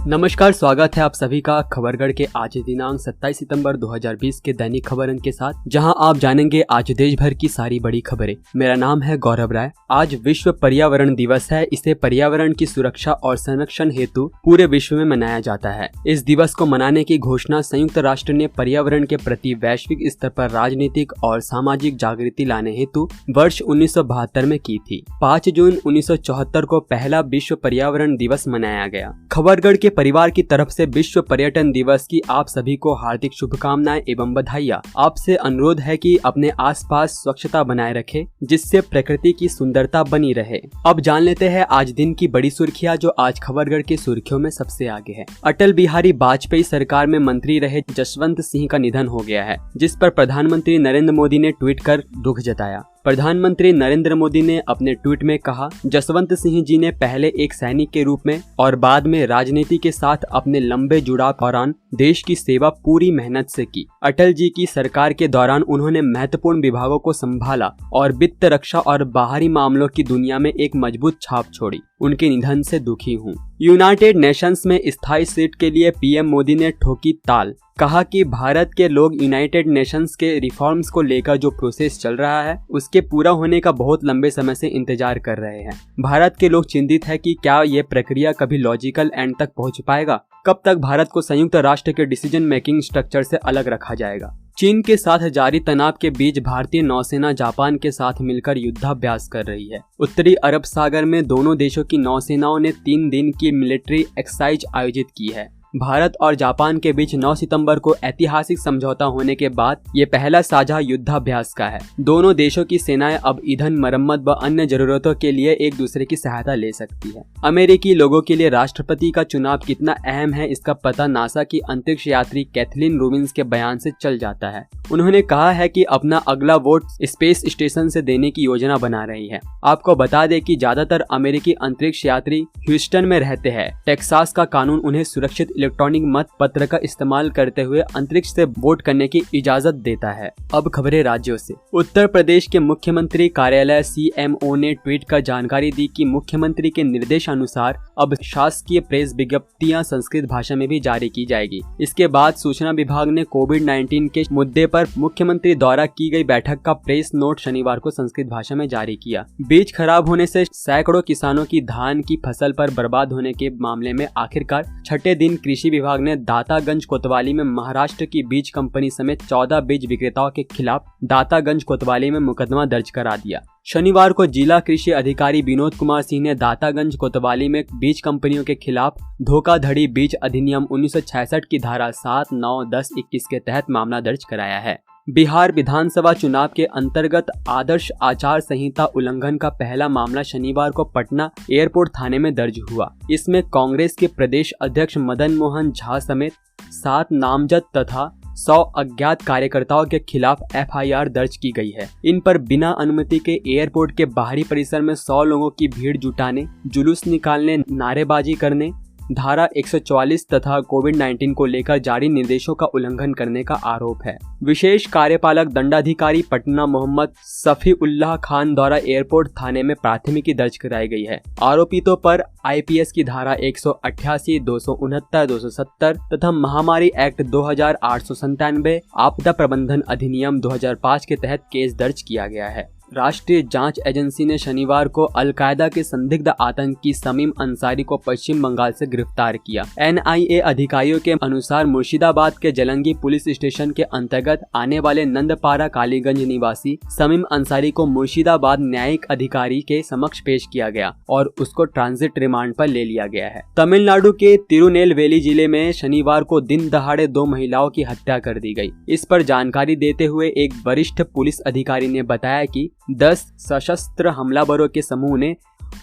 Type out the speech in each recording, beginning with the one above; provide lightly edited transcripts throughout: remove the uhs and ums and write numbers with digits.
नमस्कार, स्वागत है आप सभी का खबरगढ़ के आज दिनांक 27 सितंबर 2020 के दैनिक खबर अंक के साथ, जहां आप जानेंगे आज देश भर की सारी बड़ी खबरें। मेरा नाम है गौरव राय। आज विश्व पर्यावरण दिवस है। इसे पर्यावरण की सुरक्षा और संरक्षण हेतु पूरे विश्व में मनाया जाता है। इस दिवस को मनाने की घोषणा संयुक्त राष्ट्र ने पर्यावरण के प्रति वैश्विक स्तर पर राजनीतिक और सामाजिक जागृति लाने हेतु वर्ष 1972 में की थी। 5 जून 1974 को पहला विश्व पर्यावरण दिवस मनाया गया। खबरगढ़ के परिवार की तरफ से विश्व पर्यटन दिवस की आप सभी को हार्दिक शुभकामनाएं एवं बधाइयां। आपसे अनुरोध है कि अपने आसपास स्वच्छता बनाए रखें, जिससे प्रकृति की सुंदरता बनी रहे। अब जान लेते हैं आज दिन की बड़ी सुर्खियां, जो आज खबरगढ़ की सुर्खियों में सबसे आगे है। अटल बिहारी वाजपेयी सरकार में मंत्री रहे जसवंत सिंह का निधन हो गया है, जिस पर प्रधानमंत्री नरेंद्र मोदी ने ट्वीट कर दुख जताया। प्रधानमंत्री नरेंद्र मोदी ने अपने ट्वीट में कहा, जसवंत सिंह जी ने पहले एक सैनिक के रूप में और बाद में राजनीति के साथ अपने लंबे जुड़ाव दौरान देश की सेवा पूरी मेहनत से की। अटल जी की सरकार के दौरान उन्होंने महत्वपूर्ण विभागों को संभाला और वित्त, रक्षा और बाहरी मामलों की दुनिया में एक मजबूत छाप छोड़ी। उनके निधन से दुखी हूँ। यूनाइटेड नेशंस में स्थायी सीट के लिए पीएम मोदी ने ठोकी ताल। कहा कि भारत के लोग यूनाइटेड नेशंस के रिफॉर्म्स को लेकर जो प्रोसेस चल रहा है, उसके पूरा होने का बहुत लंबे समय से इंतजार कर रहे हैं। भारत के लोग चिंतित है कि क्या ये प्रक्रिया कभी लॉजिकल एंड तक पहुंच पाएगा। कब तक भारत को संयुक्त राष्ट्र के डिसीजन मेकिंग स्ट्रक्चर से अलग रखा जाएगा। चीन के साथ जारी तनाव के बीच भारतीय नौसेना जापान के साथ मिलकर युद्धाभ्यास कर रही है। उत्तरी अरब सागर में दोनों देशों की नौसेनाओं ने 3 दिन की मिलिट्री एक्सरसाइज आयोजित की है। भारत और जापान के बीच 9 सितंबर को ऐतिहासिक समझौता होने के बाद ये पहला साझा युद्धाभ्यास का है। दोनों देशों की सेनाएं अब ईंधन, मरम्मत व अन्य जरूरतों के लिए एक दूसरे की सहायता ले सकती है। अमेरिकी लोगों के लिए राष्ट्रपति का चुनाव कितना अहम है, इसका पता नासा की अंतरिक्ष यात्री कैथलीन रूबिन्स के बयान से चल जाता है। उन्होंने कहा है कि अपना अगला वोट स्पेस स्टेशन से देने की योजना बना रही है। आपको बता दें कि ज्यादातर अमेरिकी अंतरिक्ष यात्री ह्यूस्टन में रहते हैं। टेक्सास का कानून उन्हें सुरक्षित इलेक्ट्रॉनिक मत पत्र का इस्तेमाल करते हुए अंतरिक्ष से वोट करने की इजाजत देता है। अब खबरें राज्यों से। उत्तर प्रदेश के मुख्यमंत्री कार्यालय सीएमओ ने ट्वीट कर जानकारी दी कि मुख्यमंत्री के निर्देशानुसार अब शासकीय प्रेस विज्ञप्तियां संस्कृत भाषा में भी जारी की जाएगी। इसके बाद सूचना विभाग ने कोविड-19 के मुद्दे पर मुख्यमंत्री द्वारा की गई बैठक का प्रेस नोट शनिवार को संस्कृत भाषा में जारी किया। बीज खराब होने से सैकड़ों किसानों की धान की फसल पर बर्बाद होने के मामले में आखिरकार छठे दिन कृषि विभाग ने दातागंज कोतवाली में महाराष्ट्र की बीज कंपनी समेत 14 बीज विक्रेताओं के खिलाफ दातागंज कोतवाली में मुकदमा दर्ज करा दिया। शनिवार को जिला कृषि अधिकारी विनोद कुमार सिंह ने दातागंज कोतवाली में बीज कंपनियों के खिलाफ धोखाधड़ी बीज अधिनियम 1966 की धारा 7, 9, 10, 21 के तहत मामला दर्ज कराया है। बिहार विधानसभा चुनाव के अंतर्गत आदर्श आचार संहिता उल्लंघन का पहला मामला शनिवार को पटना एयरपोर्ट थाने में दर्ज हुआ। इसमें कांग्रेस के प्रदेश अध्यक्ष मदन मोहन झा समेत 7 नामजद तथा 100 अज्ञात कार्यकर्ताओं के खिलाफ एफआईआर दर्ज की गई है। इन पर बिना अनुमति के एयरपोर्ट के बाहरी परिसर में 100 लोगों की भीड़ जुटाने, जुलूस निकालने, नारेबाजी करने, धारा 144 तथा कोविड-19 को लेकर जारी निर्देशों का उल्लंघन करने का आरोप है। विशेष कार्यपालक दंडाधिकारी पटना मोहम्मद सफीउल्लाह खान द्वारा एयरपोर्ट थाने में प्राथमिकी दर्ज कराई गई है। आरोपितों पर आईपीएस की धारा 188, 269, 270 तथा महामारी एक्ट 2897, आपदा प्रबंधन अधिनियम 2005 के तहत केस दर्ज किया गया है। राष्ट्रीय जांच एजेंसी ने शनिवार को अलकायदा के संदिग्ध आतंकी समीम अंसारी को पश्चिम बंगाल से गिरफ्तार किया। एनआईए अधिकारियों के अनुसार मुर्शिदाबाद के जलंगी पुलिस स्टेशन के अंतर्गत आने वाले नंदपारा कालीगंज निवासी समीम अंसारी को मुर्शिदाबाद न्यायिक अधिकारी के समक्ष पेश किया गया और उसको ट्रांजिट रिमांड पर ले लिया गया है। तमिलनाडु के तिरुनेलवेली जिले में शनिवार को दिन दहाड़े 2 महिलाओं की हत्या कर दी गई। इस पर जानकारी देते हुए एक वरिष्ठ पुलिस अधिकारी ने बताया कि 10 सशस्त्र हमलावरों के समूह ने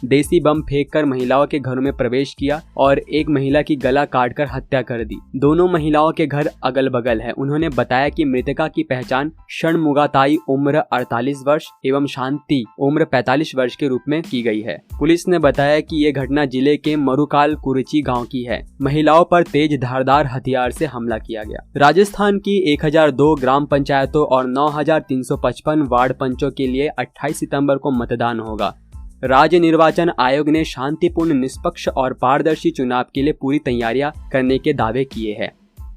देसी बम फेंककर महिलाओं के घरों में प्रवेश किया और एक महिला की गला काटकर हत्या कर दी। दोनों महिलाओं के घर अगल बगल है। उन्होंने बताया कि मृतका की पहचान षणमुगाताई उम्र 48 वर्ष एवं शांति उम्र 45 वर्ष के रूप में की गई है। पुलिस ने बताया कि ये घटना जिले के मरुकाल कुरुची गाँव की है। महिलाओं पर तेज धारदार हथियार से हमला किया गया। राजस्थान की 1002 ग्राम पंचायतों और 9355 वार्ड पंचों के लिए 28 सितंबर को मतदान होगा। राज्य निर्वाचन आयोग ने शांतिपूर्ण, निष्पक्ष और पारदर्शी चुनाव के लिए पूरी तैयारियां करने के दावे किए हैं।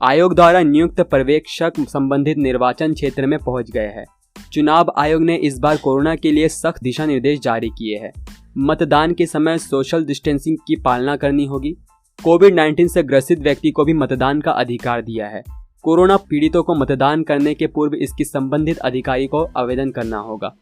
आयोग द्वारा नियुक्त पर्यवेक्षक संबंधित निर्वाचन क्षेत्र में पहुंच गए हैं। चुनाव आयोग ने इस बार कोरोना के लिए सख्त दिशा निर्देश जारी किए हैं। मतदान के समय सोशल डिस्टेंसिंग की पालना करनी होगी। कोविड-19 से ग्रसित व्यक्ति को भी मतदान का अधिकार दिया है। कोरोना पीड़ितों को मतदान करने के पूर्व इसकी संबंधित अधिकारी को आवेदन करना होगा।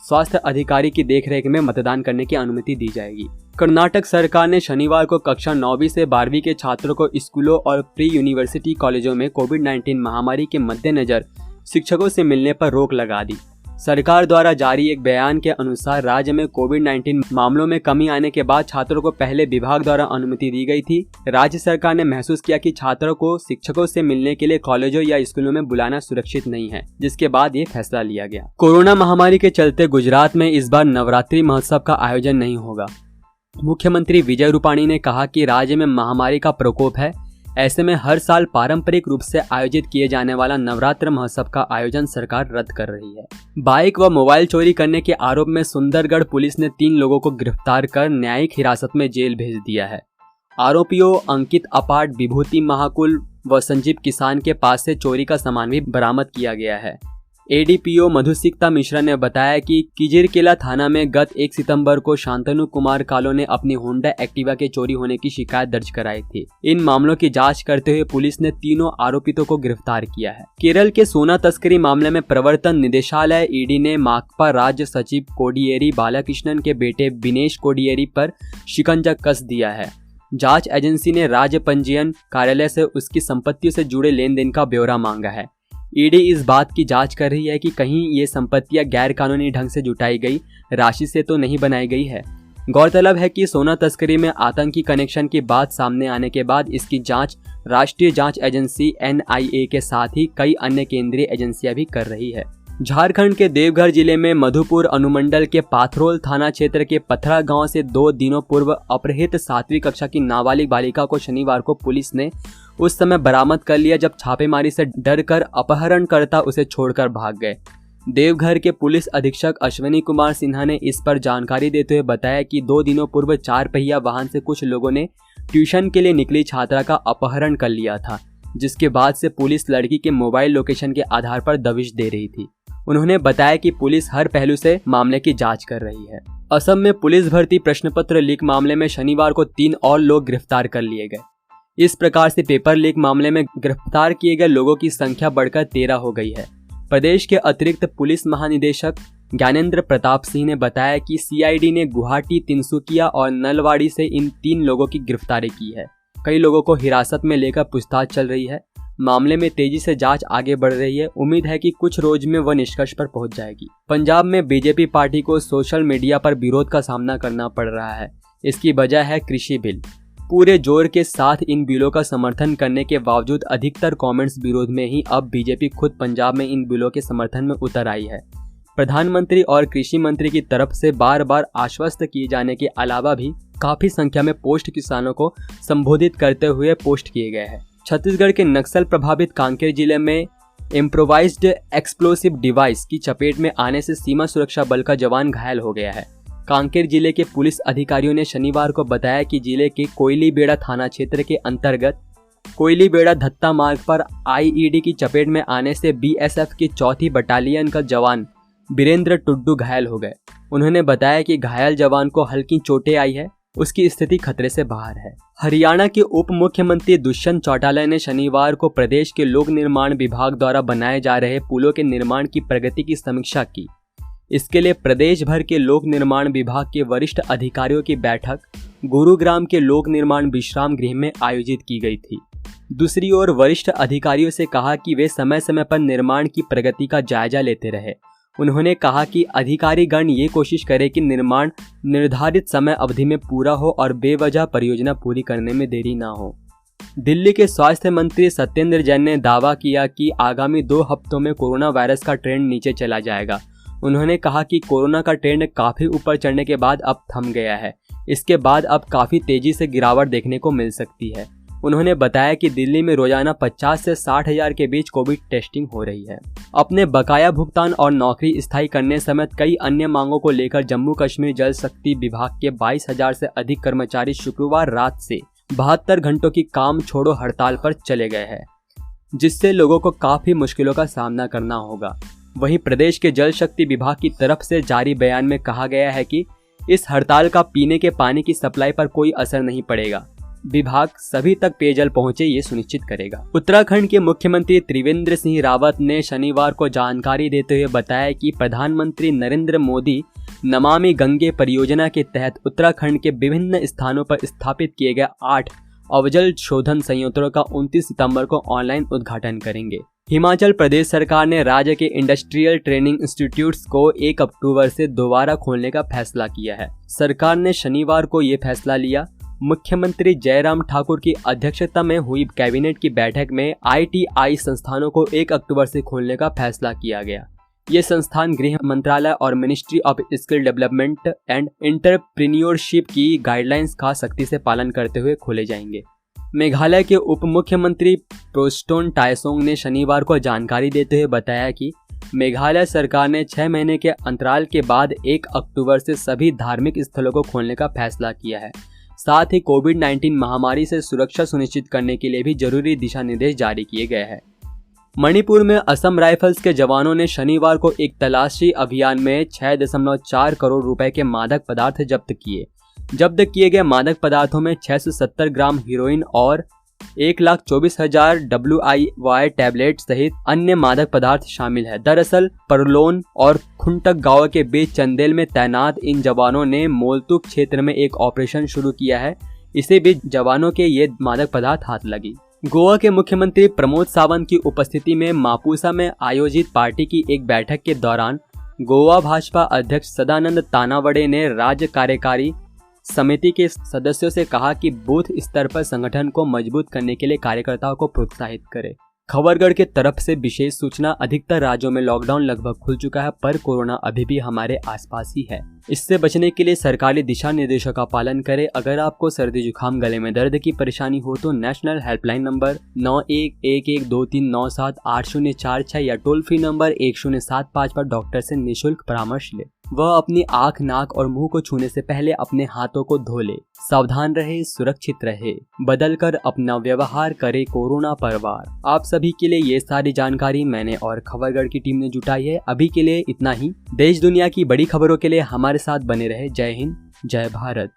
स्वास्थ्य अधिकारी की देखरेख में मतदान करने की अनुमति दी जाएगी। कर्नाटक सरकार ने शनिवार को कक्षा 9वीं से 12वीं के छात्रों को स्कूलों और प्री यूनिवर्सिटी कॉलेजों में कोविड-19 महामारी के मद्देनजर शिक्षकों से मिलने पर रोक लगा दी। सरकार द्वारा जारी एक बयान के अनुसार राज्य में कोविड-19 मामलों में कमी आने के बाद छात्रों को पहले विभाग द्वारा अनुमति दी गई थी। राज्य सरकार ने महसूस किया कि छात्रों को शिक्षकों से मिलने के लिए कॉलेजों या स्कूलों में बुलाना सुरक्षित नहीं है, जिसके बाद ये फैसला लिया गया। कोरोना महामारी के चलते गुजरात में इस बार नवरात्रि महोत्सव का आयोजन नहीं होगा। मुख्यमंत्री विजय रूपाणी ने कहा कि राज्य में महामारी का प्रकोप है, ऐसे में हर साल पारंपरिक रूप से आयोजित किए जाने वाला नवरात्र महोत्सव का आयोजन सरकार रद्द कर रही है। बाइक व मोबाइल चोरी करने के आरोप में सुंदरगढ़ पुलिस ने 3 लोगों को गिरफ्तार कर न्यायिक हिरासत में जेल भेज दिया है। आरोपियों अंकित अपाट, विभूति महाकुल व संजीव किसान के पास से चोरी का सामान भी बरामद किया गया है। एडीपीओ मधुसिकता मिश्रा ने बताया कि किजिरकेला थाना में गत 1 सितंबर को शांतनु कुमार कालो ने अपनी होंडा एक्टिवा के चोरी होने की शिकायत दर्ज कराई थी। इन मामलों की जांच करते हुए पुलिस ने तीनों आरोपितों को गिरफ्तार किया है। केरल के सोना तस्करी मामले में प्रवर्तन निदेशालय ईडी ने माकपा राज्य सचिव कोडियेरी बालाकृष्णन के बेटे विनेश कोडियेरी पर शिकंजा कस दिया है। जांच एजेंसी ने राज्य पंजीयन कार्यालय से उसकी संपत्तियों से जुड़े लेन देन का ब्यौरा मांगा है। ईडी इस बात की जांच कर रही है कि कहीं ये संपत्तियां गैर कानूनी ढंग से जुटाई गई राशि से तो नहीं बनाई गई है। गौरतलब है कि सोना तस्करी में आतंकी कनेक्शन की बात सामने आने के बाद इसकी जांच राष्ट्रीय जांच एजेंसी NIA के साथ ही कई अन्य केंद्रीय एजेंसियां भी कर रही है। झारखंड के देवघर जिले में मधुपुर अनुमंडल के पाथरोल थाना क्षेत्र के पथरा गांव से 2 दिनों पूर्व अपहृत 7वीं कक्षा की नाबालिग बालिका को शनिवार को पुलिस ने उस समय बरामद कर लिया जब छापेमारी से डरकर अपहरणकर्ता उसे छोड़कर भाग गए। देवघर के पुलिस अधीक्षक अश्विनी कुमार सिन्हा ने इस पर जानकारी देते हुए बताया कि 2 दिनों पूर्व 4 पहिया वाहन से कुछ लोगों ने ट्यूशन के लिए निकली छात्रा का अपहरण कर लिया था, जिसके बाद से पुलिस लड़की के मोबाइल लोकेशन के आधार पर दबिश दे रही थी। उन्होंने बताया कि पुलिस हर पहलू से मामले की जांच कर रही है। असम में पुलिस भर्ती प्रश्न पत्र लीक मामले में शनिवार को 3 और लोग गिरफ्तार कर लिए गए। इस प्रकार से पेपर लीक मामले में गिरफ्तार किए गए लोगों की संख्या बढ़कर 13 हो गई है। प्रदेश के अतिरिक्त पुलिस महानिदेशक ज्ञानेंद्र प्रताप सिंह ने बताया कि CID ने गुवाहाटी, तिनसुकिया और नलवाड़ी से इन 3 लोगों की गिरफ्तारी की है। कई लोगों को हिरासत में लेकर पूछताछ चल रही है। मामले में तेजी से जांच आगे बढ़ रही है। उम्मीद है कि कुछ रोज में वह निष्कर्ष पर पहुंच जाएगी। पंजाब में बीजेपी पार्टी को सोशल मीडिया पर विरोध का सामना करना पड़ रहा है। इसकी वजह है कृषि बिल। पूरे जोर के साथ इन बिलों का समर्थन करने के बावजूद अधिकतर कमेंट्स विरोध में ही अब बीजेपी खुद पंजाब में इन बिलों के समर्थन में उतर आई है। प्रधानमंत्री और कृषि मंत्री की तरफ से बार बार आश्वस्त किए जाने के अलावा भी काफी संख्या में पोस्ट किसानों को संबोधित करते हुए पोस्ट किए गए हैं। छत्तीसगढ़ के नक्सल प्रभावित कांकेर जिले में इम्प्रोवाइज्ड एक्सप्लोसिव डिवाइस की चपेट में आने से सीमा सुरक्षा बल का जवान घायल हो गया है। कांकेर जिले के पुलिस अधिकारियों ने शनिवार को बताया कि जिले के कोयलीबेड़ा थाना क्षेत्र के अंतर्गत कोयलीबेड़ा धत्ता मार्ग पर IED की चपेट में आने से BSF की 4th बटालियन का जवान बीरेंद्र टुड्डू घायल हो गए। उन्होंने बताया कि घायल जवान को हल्की चोटें आई है, उसकी स्थिति खतरे से बाहर है। हरियाणा के उप मुख्यमंत्री दुष्यंत चौटाला ने शनिवार को प्रदेश के लोक निर्माण विभाग द्वारा बनाए जा रहे पुलों के निर्माण की प्रगति की समीक्षा की। इसके लिए प्रदेश भर के लोक निर्माण विभाग के वरिष्ठ अधिकारियों की बैठक गुरुग्राम के लोक निर्माण विश्राम गृह में आयोजित की गई थी। दूसरी ओर वरिष्ठ अधिकारियों से कहा कि वे समय समय पर निर्माण की प्रगति का जायजा लेते रहे। उन्होंने कहा कि अधिकारीगण ये कोशिश करें कि निर्माण निर्धारित समय अवधि में पूरा हो और बेवजह परियोजना पूरी करने में देरी ना हो। दिल्ली के स्वास्थ्य मंत्री सत्येंद्र जैन ने दावा किया कि आगामी 2 हफ्तों में कोरोना वायरस का ट्रेंड नीचे चला जाएगा। उन्होंने कहा कि कोरोना का ट्रेंड काफी ऊपर चढ़ने के बाद अब थम गया है। इसके बाद अब काफी तेजी से गिरावट देखने को मिल सकती है। उन्होंने बताया कि दिल्ली में रोजाना 50 से 60 हजार के बीच कोविड टेस्टिंग हो रही है। अपने बकाया भुगतान और नौकरी स्थायी करने समेत कई अन्य मांगों को लेकर जम्मू कश्मीर जल शक्ति विभाग के 22,000 से अधिक कर्मचारी शुक्रवार रात से 72 घंटों की काम छोड़ो हड़ताल पर चले गए हैं, जिससे लोगों को काफी मुश्किलों का सामना करना होगा। वहीं प्रदेश के जल शक्ति विभाग की तरफ से जारी बयान में कहा गया है कि इस हड़ताल का पीने के पानी की सप्लाई पर कोई असर नहीं पड़ेगा। विभाग सभी तक पेयजल पहुंचे ये सुनिश्चित करेगा। उत्तराखंड के मुख्यमंत्री त्रिवेंद्र सिंह रावत ने शनिवार को जानकारी देते हुए बताया कि प्रधानमंत्री नरेंद्र मोदी नमामि गंगे परियोजना के तहत उत्तराखंड के विभिन्न स्थानों पर स्थापित किए गए 8 अवजल शोधन संयंत्रों का 29 सितंबर को ऑनलाइन उद्घाटन करेंगे। हिमाचल प्रदेश सरकार ने राज्य के इंडस्ट्रियल ट्रेनिंग इंस्टीट्यूट्स को 1 अक्टूबर से दोबारा खोलने का फैसला किया है। सरकार ने शनिवार को ये फैसला लिया। मुख्यमंत्री जयराम ठाकुर की अध्यक्षता में हुई कैबिनेट की बैठक में ITI संस्थानों को 1 अक्टूबर से खोलने का फैसला किया गया। ये संस्थान गृह मंत्रालय और ministry of skill development and entrepreneurship की गाइडलाइंस का सख्ती से पालन करते हुए खोले जाएंगे। मेघालय के उप मुख्यमंत्री प्रोस्टोन टायसोंग ने शनिवार को जानकारी देते हुए बताया कि मेघालय सरकार ने 6 महीने के अंतराल के बाद 1 अक्टूबर से सभी धार्मिक स्थलों को खोलने का फैसला किया है। साथ ही कोविड-19 महामारी से सुरक्षा सुनिश्चित करने के लिए भी जरूरी दिशा निर्देश जारी किए गए हैं। मणिपुर में असम राइफल्स के जवानों ने शनिवार को एक तलाशी अभियान में 6.4 करोड़ रुपए के मादक पदार्थ जब्त किए। जब्त किए गए मादक पदार्थों में 670 ग्राम हीरोइन और 1,24,000 WIY टैबलेट सहित अन्य मादक पदार्थ शामिल है। दरअसल परलोन और खुंटक गांव के बीच चंदेल में तैनात इन जवानों ने मोलतुक क्षेत्र में एक ऑपरेशन शुरू किया है। इसी बीच जवानों के ये मादक पदार्थ हाथ लगी। गोवा के मुख्यमंत्री प्रमोद सावंत की उपस्थिति में मापुसा में आयोजित पार्टी की एक बैठक के दौरान गोवा भाजपा अध्यक्ष सदानंद तानावड़े ने राज्य कार्यकारी समिति के सदस्यों से कहा कि बूथ स्तर पर संगठन को मजबूत करने के लिए कार्यकर्ताओं को प्रोत्साहित करें। खबरगढ़ के तरफ से विशेष सूचना। अधिकतर राज्यों में लॉकडाउन लगभग खुल चुका है, पर कोरोना अभी भी हमारे आसपास ही है। इससे बचने के लिए सरकारी दिशा निर्देशों का पालन करें। अगर आपको सर्दी जुकाम गले में दर्द की परेशानी हो तो नेशनल हेल्पलाइन नंबर 911123978046 या टोल फ्री नंबर 1075 पर डॉक्टर से निःशुल्क परामर्श ले। वह अपनी आँख, नाक और मुंह को छूने से पहले अपने हाथों को धो ले। सावधान रहे, सुरक्षित रहे, बदल कर अपना व्यवहार करे कोरोना परवार। आप सभी के लिए ये सारी जानकारी मैंने और खबरगढ़ की टीम ने जुटाई है। अभी के लिए इतना ही। देश दुनिया की बड़ी खबरों के लिए हमारे साथ बने रहे। जय हिंद, जय भारत।